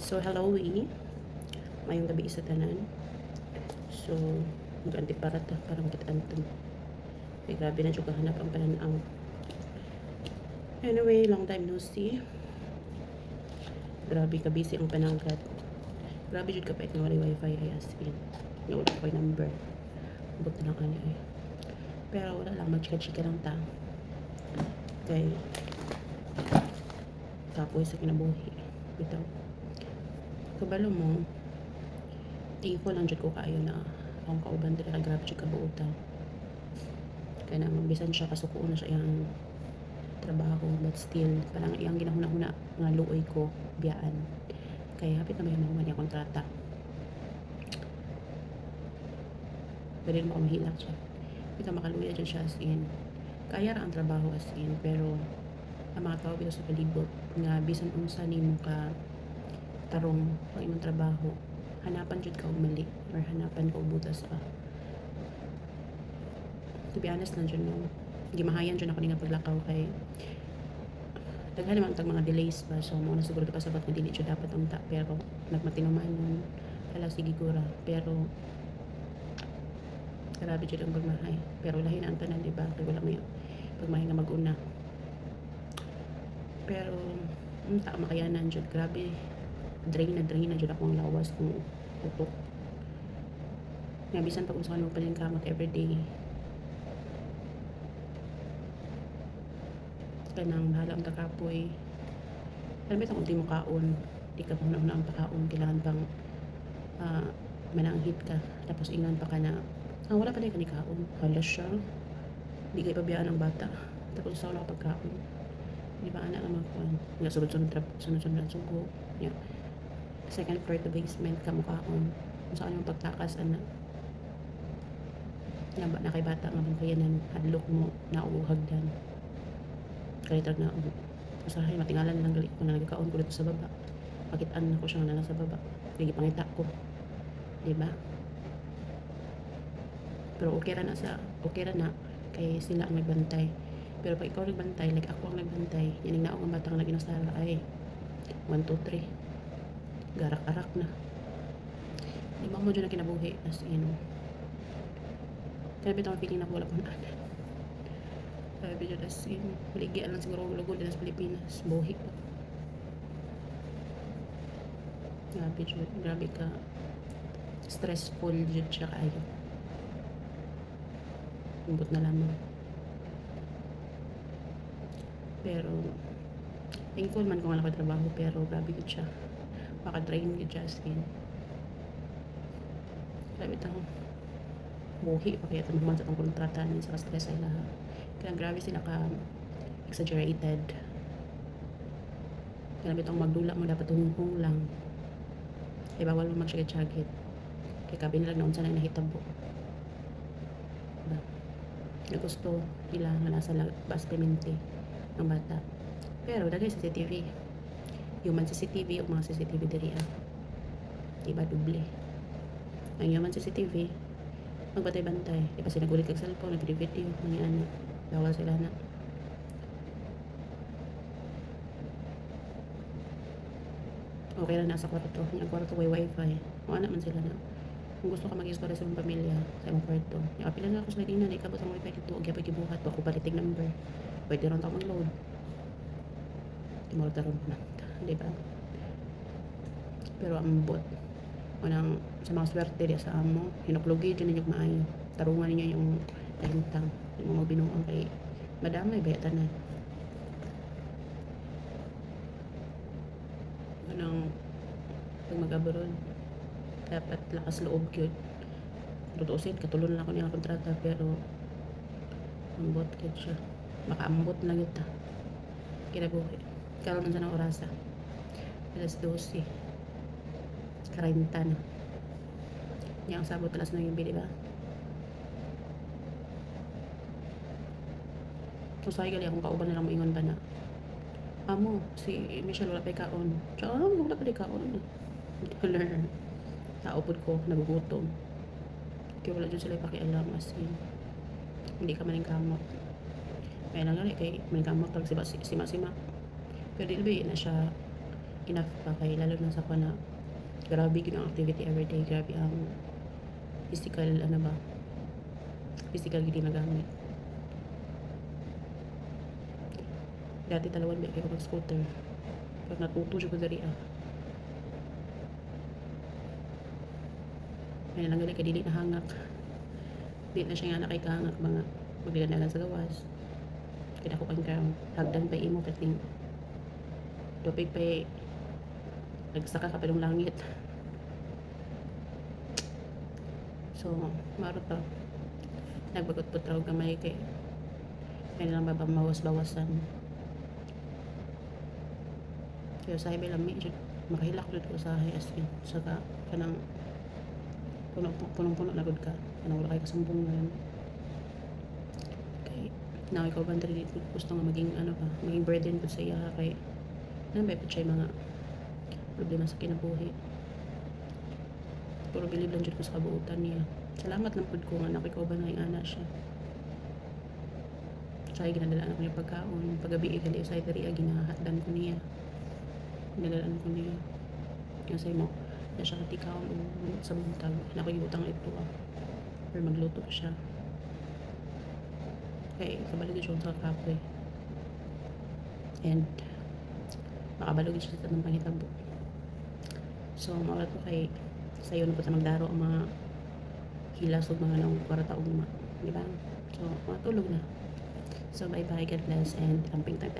So, hello, mayong gabi sa tanan. So, mag-antipara ta para magkita-anton. Ay, grabe na juga hanap ang pananaw. Anyway, long time no see. Grabe ka busy ang panangkat. Grabe jud ka pa nga wala wifi ay as in. Nga wala ko yung number. Abot na lang ani ay. Pero wala lang, mag-chika-chika lang ta. Kay, kapoy sa kinabuhi. Bitaw. Kabalo mo, thankful lang jud ko kaayo na akong kauban diri ka grabe jud ka buota. Kaya naman, bisan siya kasuko na siya yung trabaho, but still, parang iyang ginahuna-huna nga luoy ko, biyaan. Kaya hapit na may mahuman yung kontrata. Pwede mo mahilak siya. Hindi ka makaluya dyan siya as in. Kaya ra ang trabaho as in, pero ang mga tao dito sa palibot, nga bisan unsa ni mo ka tarong pag imong trabaho, hanapan jud ka og mali, or hanapan ka og butas ka. To be honest lang dyan, no? Gimahayan dyan ako nga paglakaw kay daghan naman tag mga delays ba, so mo na siguro kapasabat nga dili siya dapat unta, pero nagmatinuman nun hala sige gura, pero grabe jud ang pagmahay, pero lahi na ang tanan, diba? Kaya wala may pagmahay nga mag-una, pero unta makayanan jud. Grabe, drain na jud ako ang lawas kung utok nga bisan pag usahan mo pa rin kamot everyday. Kanang bahala ang kakapoy. Alam mo itong ultimo kaon, di ka pang nauna ang pakaon, kailangan pang mananghit ka, tapos ingan pa ka na wala pa rin ka ni kaon, halas siya, di kayo pabiyaan ng bata, tapos sa wala pagkaon, di ba anak naman ko nga sunod-sunod ang sugo yeah. Second floor to basement ka mo kaon, kung saan yung pagtakas anak na kay bata nga kayanan hadlok mo na uuhagdan kalitag na usahay matingalan lang gali ko na nagkaon ko dito sa baba, pakitaan na ko siya nga nasa baba, lagi pangita ko, di ba? Pero okay ra na kay sila ang nagbantay. Pero pag ikaw nagbantay, like ako ang nagbantay, yan ang naong ang batang lagi nasara ay 1, 2, 3 garak-arak na, di ba mo dyan na kinabuhi as in. Kaya bitang feeling na wala pang anak. Kaya bitang as in maligian lang siguro lugod din sa Pilipinas, buhi pa. Grabe ka stressful jud siya kayo. Umbot na lamang. Pero thankful man kung wala ka trabaho, pero grabe jud siya. Maka-drain jud siya as in. Grabe tang buhi pa kaya tanong sa tong kontrata ni sa stress ay lahat. Kaya grabe sila ka exaggerated. Grabe tong magdula mo dapat hung lang. Kaya bawal mo magsyagit-syagit. Kaya kabi nilang naunsa na nahitabo. Diba? Na gusto nila nga nasa labas permente ng bata. Pero dagay sa CCTV. Human CCTV o mga CCTV diri diba duble. Ang human CCTV magbantay-bantay. Di pa sila gulit kag cellphone, nag-video, mga bawal sila na. Okay na nasa kwarto. Yung kwarto may wifi. Kung anak man sila na. Kung gusto ka mag-istorya sa mong pamilya, sa mong kwarto. Yung apila na ako sa laging na, ikabot ang wifi dito. Huwag yapag ibuhat. Ako palitig number. Pwede ron ta mag-load. Timorta ron pa nanta. Diba? Pero ang bot. Unang sa mga swerte diya sa amo, hinuklugi dyan ninyo maayo. Tarungan ninyo yung talintang. Yung mga binuang kay madamay ba tanan. Unang pag mag-abroad, dapat lakas loob yun. Tutuusin, katulon lang ako niya kontrata, pero ambot yun siya. Makaambot lang yun ta. Kinabuhi. Karoon man sa ng orasa. Alas 12. 40 na. Yang sabot alas na yung bili ba? Usay gali akong kauban na lang moingon ba na amo, si Michelle wala pa kaon. Tsaka wala pa kaon. Naupod ko, nagugutom. Kaya wala dyan sila pakialam as in. Hindi ka maning kamot. Kaya lang kay maning kamot pag sima-sima. Pero di ba na siya enough pa kay lalo na sa na grabe gyud ang activity everyday, grabe ang physical ano ba, physical gid nagamit. Dati talawan ba kay ko mag scooter pag natuto jud ko diri may lang gali kay dili na hangak, di na siya nga nakay kahangak mga magdanagan sa gawas kaya ako kang ground hagdan pa imo kating tupig pa nagsaka ka pa ng langit. So maro pa nagbagot po tawag gamay kay may lang bawas-bawasan kaya sa ibe lang medyo makahilak dito ko sa as in saka kanang punong-puno na gud ka kanang wala kay kasumbong ngayon kay na ikaw ba dito gusto nga maging ano pa maging burden po sa iya kay nambay po siya mga problema sa kinabuhi puro bilib lang dyan ko sa kabuutan niya. Salamat lang po ko nga nakikaw ba na yung ana siya sa ginadalaan ko niya pagkaon paggabi gali sa itari ginahatdan ko niya ginadalaan ko niya kasi mo na siya katikaon sa buntag nakikibutang ito or magluto siya kay kabalog siya sa kape and makabalog siya sa tanong pangitabo. So maulat ko kay sayo na po sa magdaro ang mga hilas o mga nang kwarta ugma, di ba? So matulog na. So bye bye, God bless and amping tayo.